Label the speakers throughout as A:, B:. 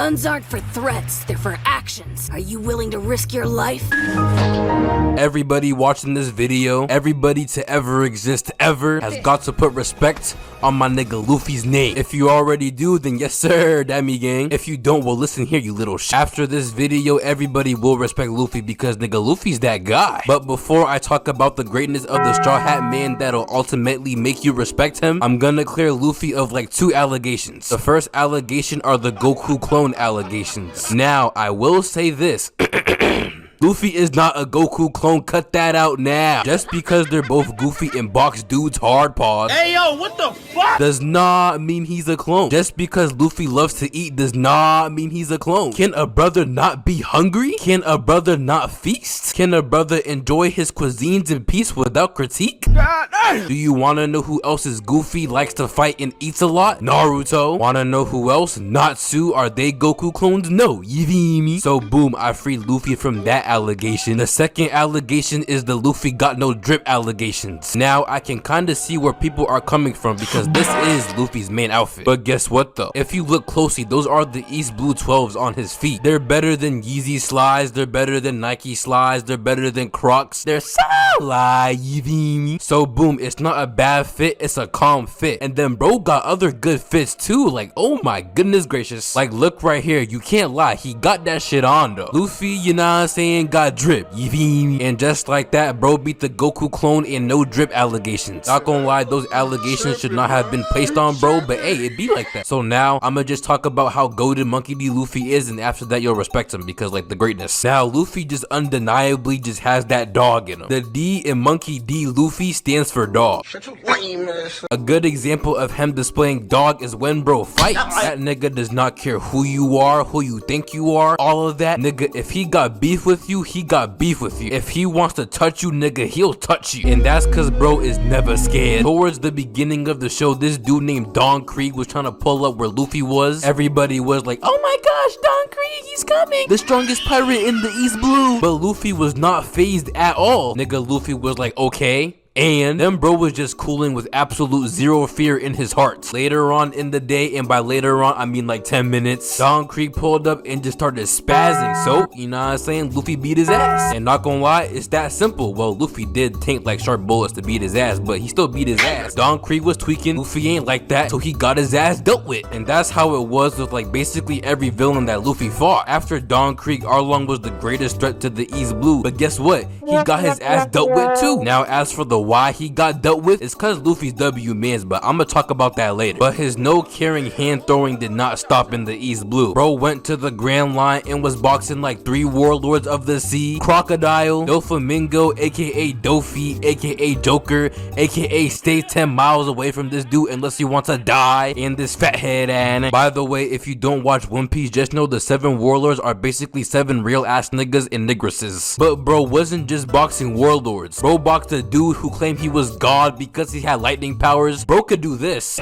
A: Guns aren't for threats, they're for actions. Are you willing to risk your life?
B: Everybody watching this video, everybody to ever exist ever, has got to put respect on my nigga Luffy's name. If you already do, then yes sir, that me gang. If you don't, well listen here, you little sh. After this video, everybody will respect Luffy because nigga Luffy's that guy. But before I talk about the greatness of the Straw Hat Man that'll ultimately make you respect him, I'm gonna clear Luffy of like 2 allegations. The first allegation are the Goku clone allegations. Now, I will say this. Luffy is not a Goku clone, cut that out now. Just because they're both goofy and box dudes hard pause.
C: Hey yo, what the fuck?
B: Does not mean he's a clone. Just because Luffy loves to eat does not mean he's a clone. Can a brother not be hungry? Can a brother not feast? Can a brother enjoy his cuisines in peace without critique? Do you wanna know who else is goofy, likes to fight and eats a lot? Naruto. Wanna know who else? Natsu. Are they Goku clones? No. You feel me? So boom, I freed Luffy from that allegation. The second allegation is the Luffy got no drip allegations. Now I can kinda see where people are coming from because this is Luffy's main outfit. But guess what though? If you look closely, those are the East Blue 12s on his feet. They're better than Yeezy slides, they're better than Nike slides, they're better than Crocs. They're so live. So boom, it's not a bad fit, it's a calm fit. And then bro got other good fits too. Like oh my goodness gracious. Like look right here, you can't lie, he got that shit on though. Luffy, you know what I'm saying, got drip, you feel me? And just like that, bro beat the Goku clone and no drip allegations. Not gonna lie, those allegations should not have been placed on bro, but hey, it be like that. So now I'ma just talk about how goated Monkey D Luffy is, and after that you'll respect him because like the greatness. Now Luffy just undeniably just has that dog in him. The D in Monkey D Luffy stands for dog. A good example of him displaying dog is when bro fights. That nigga does not care who you are, who you think you are, all of that. Nigga, if he got beef with you, he got beef with you. If he wants to touch you, nigga, he'll touch you. And that's cause bro is never scared. Towards the beginning of the show, this dude named Don Krieg was trying to pull up where Luffy was. Everybody was like, oh my gosh, Don Krieg, he's coming. The strongest pirate in the East Blue. But Luffy was not phased at all. Nigga, Luffy was like, okay. And then bro was just cooling with absolute zero fear in his heart. Later on in the day, and by later on I mean like 10 minutes, Don Krieg pulled up and just started spazzing. So you know what I'm saying, Luffy beat his ass. And not gonna lie, it's that simple. Well, Luffy did tank like sharp bullets to beat his ass, but he still beat his ass. Don Krieg was tweaking, Luffy ain't like that, so he got his ass dealt with. And that's how it was with like basically every villain that Luffy fought. After Don Krieg, Arlong was the greatest threat to the East Blue, but guess what, he got his ass dealt with too. Now as for the why he got dealt with, it's cause Luffy's W mans, but I'ma talk about that later. But his no caring hand throwing did not stop in the East Blue. Bro went to the Grand Line and was boxing like 3 warlords of the sea, Crocodile, Doflamingo, aka Dofi, aka Joker, aka stay 10 miles away from this dude unless you want to die, and this fathead. And by the way, if you don't watch One Piece, just know the 7 warlords are basically 7 real ass niggas and nigresses. But bro wasn't just boxing warlords. Bro boxed a dude who claimed he was God because he had lightning powers. Bro could do this.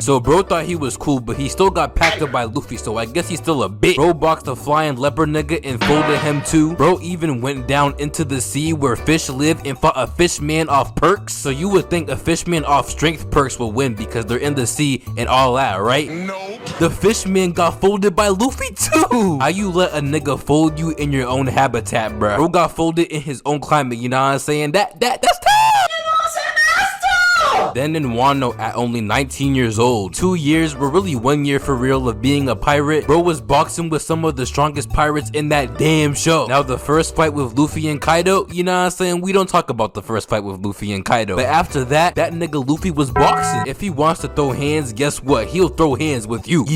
B: So bro thought he was cool, but he still got packed up by Luffy, so I guess he's still a bitch. Bro boxed a flying leopard nigga and folded him too. Bro even went down into the sea where fish live and fought a fishman off perks. So you would think a fishman off strength perks will win because they're in the sea and all that, right? No. The fishman got folded by Luffy too. How you let a nigga fold you in your own habitat, bro? Bro got folded in his own climate, you know what I'm saying? That's tough. Then in Wano at only 19 years old, 2 years, but really 1 year for real of being a pirate, bro was boxing with some of the strongest pirates in that damn show. Now the first fight with Luffy and Kaido, you know what I'm saying, we don't talk about the first fight with Luffy and Kaido, but after that, that nigga Luffy was boxing. If he wants to throw hands, guess what, he'll throw hands with you.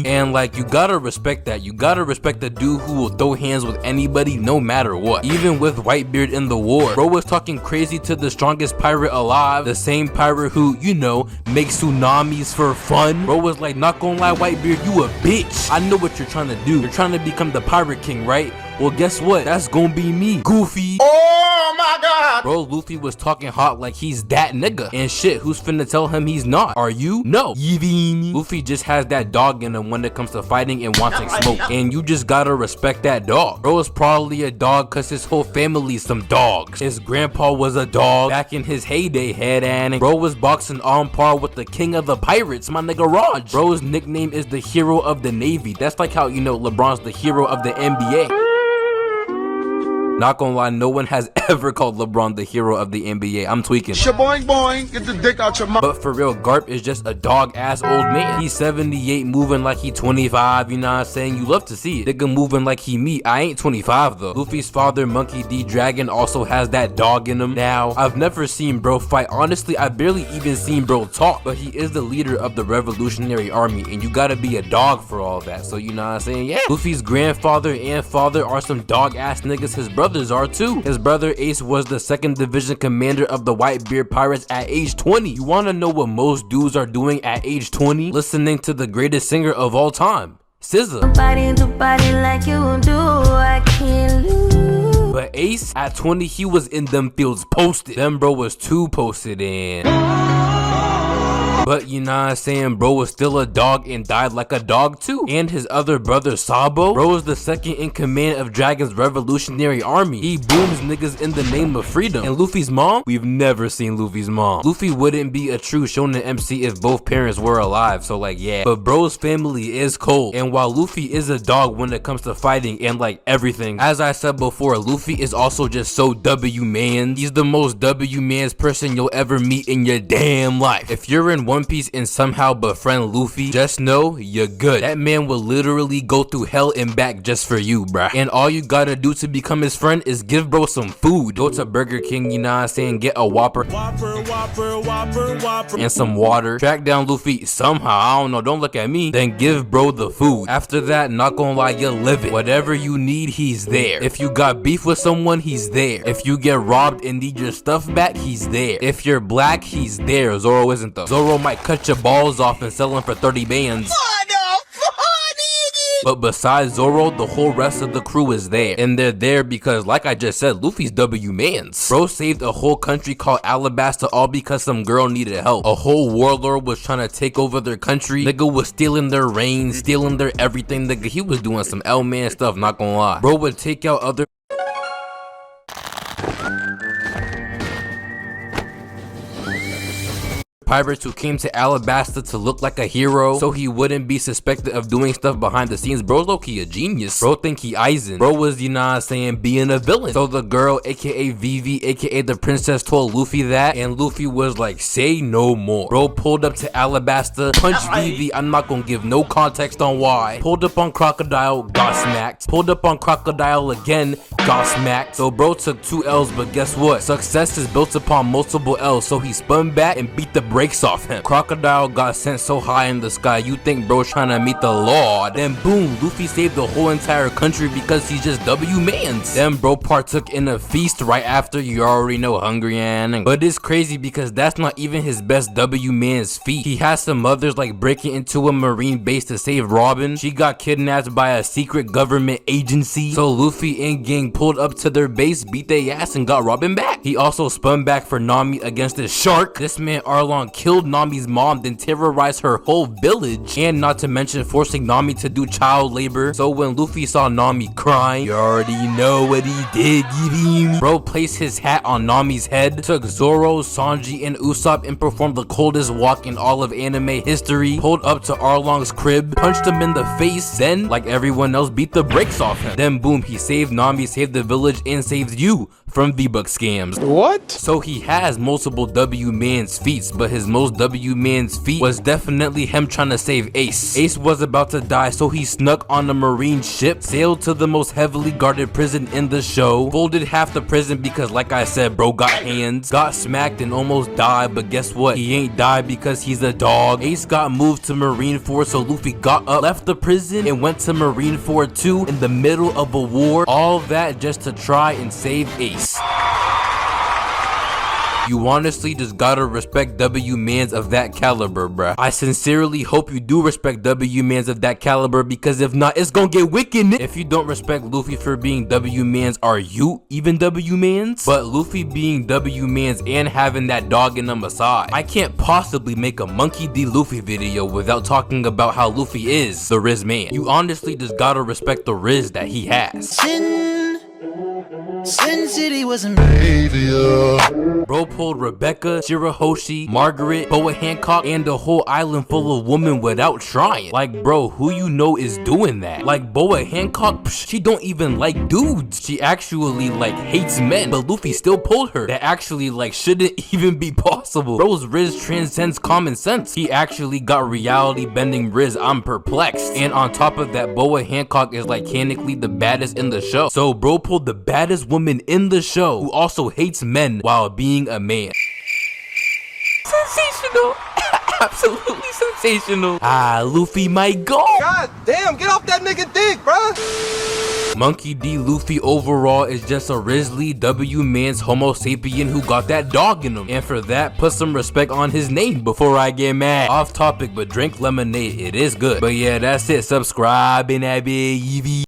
B: And like, you gotta respect that. You gotta respect the dude who will throw hands with anybody no matter what. Even with Whitebeard in the war, bro was talking crazy to the strongest pirate alive, the same pirate who, you know, makes tsunamis for fun. Bro was like, not gonna lie, Whitebeard, you a bitch. I know what you're trying to do. You're trying to become the pirate king, right? Well, guess what? That's gonna be me, Goofy.
C: Oh my God.
B: Bro, Luffy was talking hot like he's that nigga. And shit, who's finna tell him he's not? Are you? No. Luffy just has that dog in him when it comes to fighting and wanting smoke. And you just gotta respect that dog. Bro is probably a dog cause his whole family's some dogs. His grandpa was a dog back in his heyday, head and bro was boxing on par with the king of the pirates, my nigga Raj. Bro's nickname is the hero of the Navy. That's like how, you know, LeBron's the hero of the NBA. Not gonna lie, no one has ever called LeBron the hero of the NBA. I'm tweaking.
C: Shaboing boing, get the dick out your mouth.
B: But for real, Garp is just a dog ass old man. He's 78 moving like he 25, you know what I'm saying? You love to see it. Nigga moving like he me. I ain't 25 though. Luffy's father, Monkey D. Dragon, also has that dog in him. Now, I've never seen bro fight. Honestly, I've barely even seen bro talk. But he is the leader of the Revolutionary Army, and you gotta be a dog for all that. So you know what I'm saying? Yeah. Luffy's grandfather and father are some dog ass niggas. His brothers are too. His brother Ace was the 2nd Division commander of the Whitebeard Pirates at age 20. You wanna know what most dudes are doing at age 20? Listening to the greatest singer of all time, SZA.
D: Like you do, I can't lose.
B: But Ace, at 20, he was in them fields posted. Them bro was too posted in. But you know what I'm saying, bro was still a dog and died like a dog too. And his other brother Sabo, bro is the 2nd in command of Dragon's Revolutionary Army. He booms niggas in the name of freedom. And Luffy's mom? We've never seen Luffy's mom. Luffy wouldn't be a true shonen MC if both parents were alive, so like yeah. But bro's family is cold. And while Luffy is a dog when it comes to fighting and like everything, as I said before, Luffy is also just so W-man. He's the most W-man's person you'll ever meet in your damn life. If you're in One Piece and somehow befriend Luffy, just know you're good. That man will literally go through hell and back just for you, bruh. And all you gotta do to become his friend is give bro some food. Go to Burger King, you know what I'm saying, get a Whopper. And some water. Track down Luffy somehow, I don't know, don't look at me. Then give bro the food. After that, not gonna lie, you'll live it. Whatever you need, he's there. If you got beef with someone, he's there. If you get robbed and need your stuff back, he's there. If you're black, he's there. Zoro isn't though. Zoro might cut your balls off and sell them for 30 bands. But besides Zoro, the whole rest of the crew is there. And they're there because, like I just said, Luffy's W-mans. Bro saved a whole country called Alabasta all because some girl needed help. A whole warlord was trying to take over their country. Nigga was stealing their reign, stealing their everything. Nigga, he was doing some L-man stuff, not gonna lie. Bro would take out other pirates who came to Alabasta to look like a hero so he wouldn't be suspected of doing stuff behind the scenes. Bro low-key a genius. Bro think he Aizen. Bro was, you know what I'm saying, being a villain. So the girl, aka Vivi, aka the princess, told Luffy that, and Luffy was like, say no more. Bro pulled up to Alabasta, punched Vivi, I'm not gonna give no context on why. Pulled up on Crocodile, got smacked. Pulled up on Crocodile again, got smacked. So bro took 2 L's, but guess what? Success is built upon multiple L's, so he spun back and beat the brakes off him. Crocodile got sent so high in the sky, you think bro trying to meet the Lord. Then boom, Luffy saved the whole entire country because he's just W-mans. Then bro partook in a feast right after, you already know, hungry and. But it's crazy because that's not even his best W-man's feat. He has some others like breaking into a marine base to save Robin. She got kidnapped by a secret government agency. So Luffy and gang pulled up to their base, beat their ass and got Robin back. He also spun back for Nami against the shark. This man Arlong killed Nami's mom, then terrorized her whole village, and not to mention forcing Nami to do child labor. So when Luffy saw Nami crying, you already know what he did, bro placed his hat on Nami's head, took Zoro, Sanji, and Usopp and performed the coldest walk in all of anime history, pulled up to Arlong's crib, punched him in the face, then, like everyone else, beat the brakes off him. Then boom, he saved Nami, saved the village, and saved you from V-Buck scams.
C: What?
B: So he has multiple W-man's feats, but his most W-man's feat was definitely him trying to save Ace. Ace was about to die, so he snuck on a marine ship, sailed to the most heavily guarded prison in the show, folded half the prison because, like I said, bro got hands, got smacked and almost died, but guess what? He ain't died because he's a dog. Ace got moved to Marineford, so Luffy got up, left the prison, and went to Marineford 2 in the middle of a war. All that just to try and save Ace. You honestly just gotta respect W mans of that caliber, bruh. I sincerely hope you do respect W mans of that caliber, because if not, it's gonna get wicked. If you don't respect Luffy for being W mans, are you even W mans? But Luffy being W mans and having that dog in him aside, I can't possibly make a Monkey D. Luffy video without talking about how Luffy is the Riz man. You honestly just gotta respect the Riz that he has.
E: Sin City was a behavior.
B: Bro pulled Rebecca, Shirahoshi, Margaret, Boa Hancock, and a whole island full of women without trying. Like, bro, who you know is doing that? Like, Boa Hancock, she don't even like dudes. She actually, like, hates men, but Luffy still pulled her. That actually, like, shouldn't even be possible. Bro's Riz transcends common sense. He actually got reality bending Riz. I'm perplexed. And on top of that, Boa Hancock is, like, canonically the baddest in the show. So, bro pulled the baddest woman in the show who also hates men while being a man. Sensational. Absolutely sensational. Luffy might go.
C: God damn, get off that nigga dick, bruh.
B: Monkey D. Luffy overall is just a Risley W man's homo sapien who got that dog in him. And for that, put some respect on his name before I get mad. Off topic, but drink lemonade. It is good. But yeah, that's it. Subscribe and that baby.